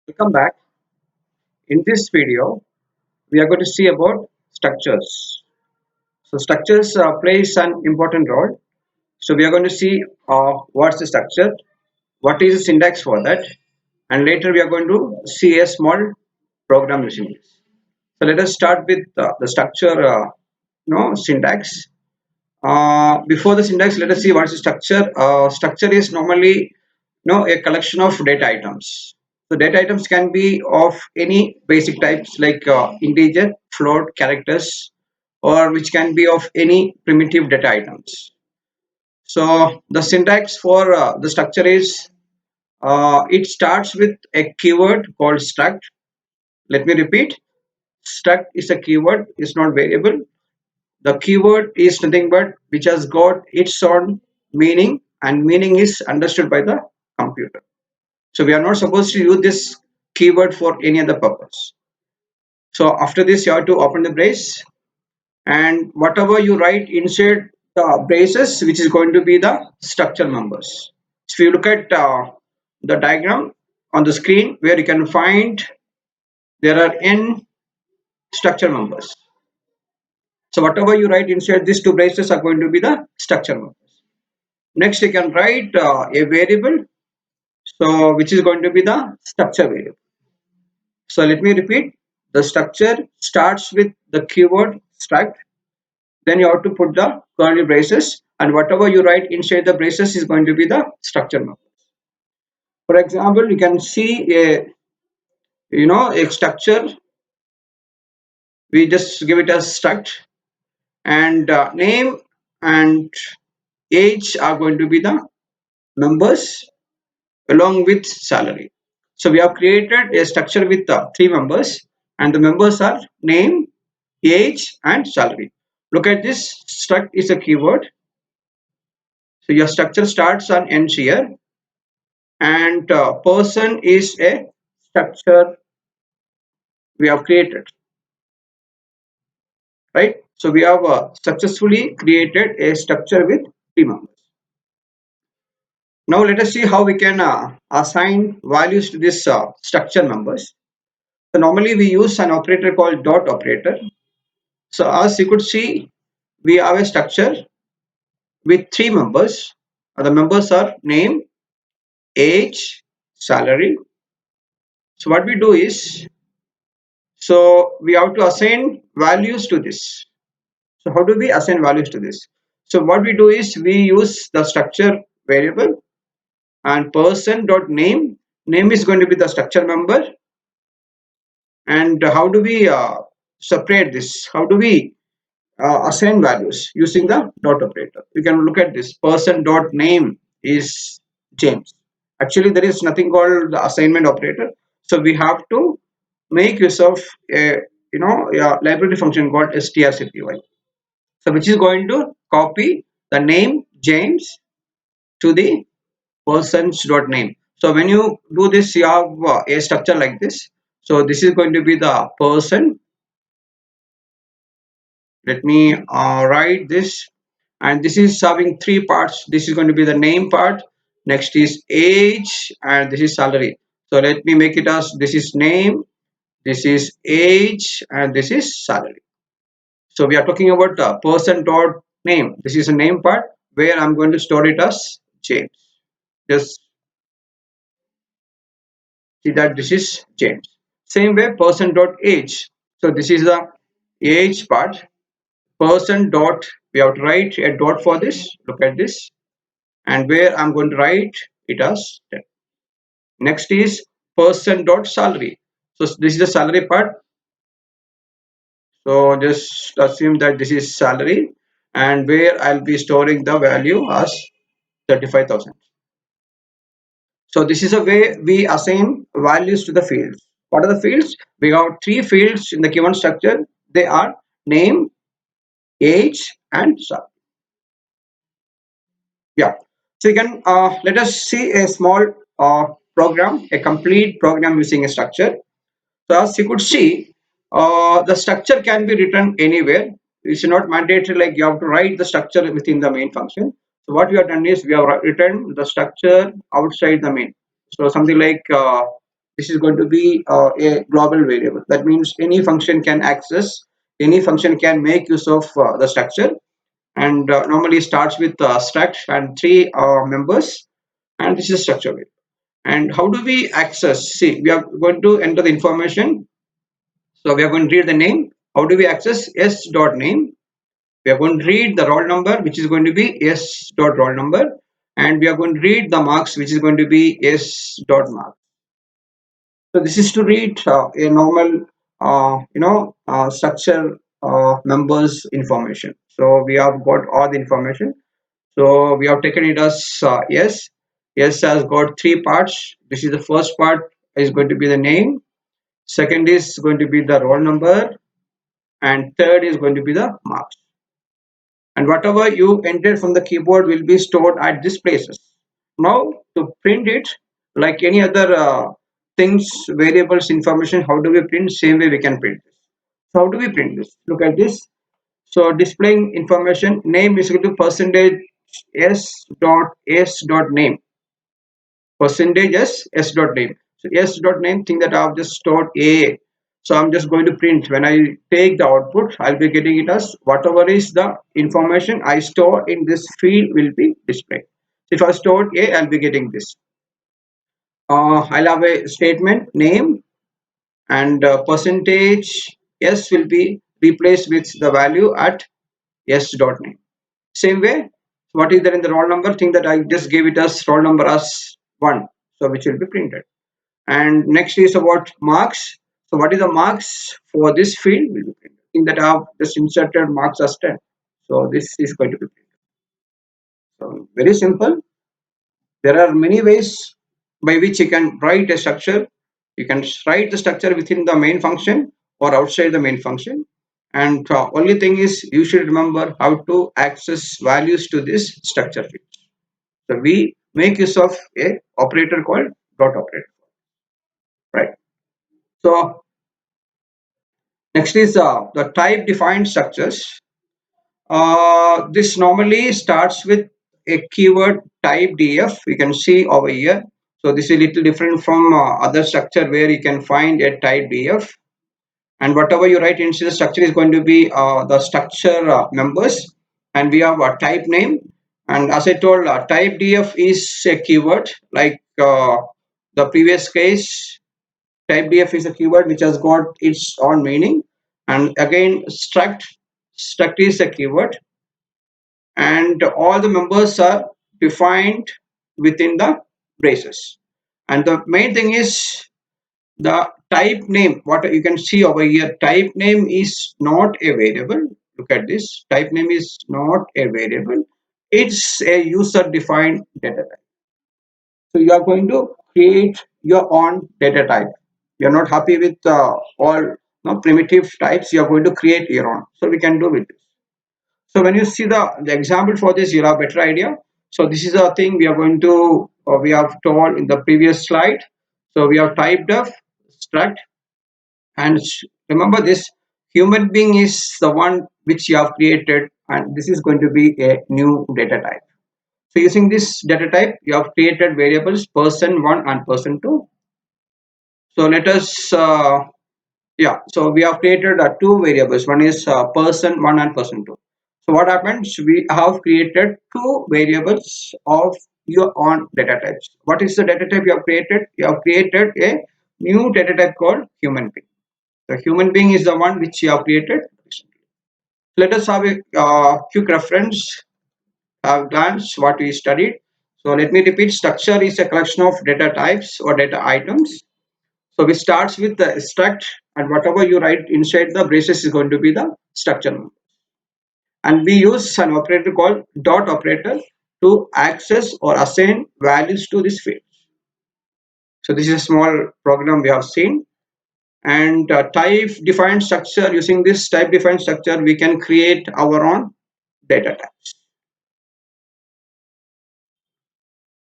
Welcome back. In this video, we are going to see about structures. So structures plays an important role. So we are going to see what's the structure, what is the syntax for that, and later we are going to see a small program using this. So let us start with the structure, syntax. Before the syntax, let us see what is the structure. Structure is normally a collection of data items. So data items can be of any basic types like integer, float, characters, or which can be of any primitive data items. So the syntax for the structure is it starts with a keyword called struct. Let me repeat. Struct is a keyword, it's not variable. The keyword is nothing but which has got its own meaning, and meaning is understood by the computer. So we are not supposed to use this keyword for any other purpose. So after this, you have to open the brace, and whatever you write inside the braces, which is going to be the structure numbers. So if you look at the diagram on the screen, where you can find there are n structure numbers. So whatever you write inside these two braces are going to be the structure numbers. Next, you can write a variable, so which is going to be the structure variable. So let me repeat. The structure starts with the keyword struct. Then you have to put the curly braces, and whatever you write inside the braces is going to be the structure number. For example, you can see a structure. We just give it as struct, and name and age are going to be the members along with salary. So we have created a structure with three members, and the members are name, age, and salary. Look at this. Struct is a keyword. So your structure starts on ends here, and person is a structure we have created, right? So we have successfully created a structure with three members. Now let us see how we can assign values to this structure numbers. So normally we use an operator called dot operator. So as you could see, we have a structure with three members. The members are name, age, salary. So what we do is, so we have to assign values to this. So how do we assign values to this? So what we do is we use the structure variable, and person dot name. Name is going to be the structure member. And how do we separate this? How do we assign values using the dot operator? You can look at this. Person dot name is James. Actually, there is nothing called the assignment operator. So we have to make use of a library function called strcpy. So which is going to copy the name James to the person's dot name. So when you do this, you have a structure like this. So this is going to be the person. Let me write this, and this is having three parts. This is going to be the name part. Next is age, and this is salary. So let me make it as this is name, this is age, and this is salary. So we are talking about person dot name. This is a name part where I'm going to store it as James. Just see that this is James. Same way person dot age. So this is the age part. Person dot, we have to write a dot for this. Look at this, and where I'm going to write it as 10. Next is person dot salary. So this is the salary part. So just assume that this is salary, and where I'll be storing the value as 35,000. So this is a way we assign values to the fields. What are the fields? We have three fields in the given structure. They are name, age, and salary. Yeah. So you can let us see a small program, a complete program using a structure. So as you could see, the structure can be written anywhere. It's not mandatory like you have to write the structure within the main function. So what we have done is we have written the structure outside the main. So something like This is going to be a global variable. That means any function can access, any function can make use of the structure, and normally starts with struct and three members, and this is structure variable. And how do we access? See, we are going to enter the information. So we are going to read the name. How do we access? S dot name. We are going to read the roll number, which is going to be S dot roll number, and we are going to read the marks, which is going to be S dot mark. So this is to read a normal, structure members information. So we have got all the information. So we have taken it as S. S has got three parts. This is the first part is going to be the name. Second is going to be the roll number, and third is going to be the marks. And whatever you entered from the keyboard will be stored at these places. Now to print it, like any other things, variables, information, how do we print? Same way we can print this. So how do we print this? Look at this. So displaying information, name is equal to percentage s dot name, percentage s dot name. So s dot name, thing that I've just stored a. So I'm just going to print. When I take the output, I'll be getting it as whatever is the information I store in this field will be displayed. So if I stored a, I'll be getting this. I'll have a statement name, and percentage s will be replaced with the value at s dot name. Same way, what is there in the roll number? Thing that I just gave it as roll number as 1, so which will be printed. And next is about marks. So what is the marks for this field will be printed. Thing that I have just inserted marks as 10. So this is going to be printed. So very simple. There are many ways by which you can write a structure. You can write the structure within the main function or outside the main function. And only thing is you should remember how to access values to this structure field. So we make use of a operator called dot operator, right? So next is the type defined structures. This normally starts with a keyword type df. You can see over here. So this is a little different from other structure where you can find a type df, and whatever you write into the structure is going to be the structure members, and we have a type name. And as I told, type df is a keyword like the previous case. Type df is a keyword which has got its own meaning, and again struct is a keyword, and all the members are defined within the braces. And the main thing is the type name. What you can see over here, type name is not a variable. Look at this, type name is not a variable, it's a user defined data type. So you are going to create your own data type. You are not happy with all primitive types, you are going to create your own. So we can do with this. So when you see the example for this, you'll have a better idea. So this is a thing we are going to, we have told in the previous slide. So we have typed of struct, and remember this, human being is the one which you have created, and this is going to be a new data type. So using this data type, you have created variables person 1 and person 2. So let us, yeah, so we have created two variables. One is person 1 and person 2. So what happens? We have created two variables of your own data types. What is the data type you have created? You have created a new data type called human being. The human being is the one which you have created recently. Let us have a quick reference, glance what we studied. So let me repeat, structure is a collection of data types or data items. So we starts with the struct, and whatever you write inside the braces is going to be the structure number. And we use an operator called dot operator to access or assign values to this field. So this is a small program we have seen. And type defined structure, using this type defined structure we can create our own data types.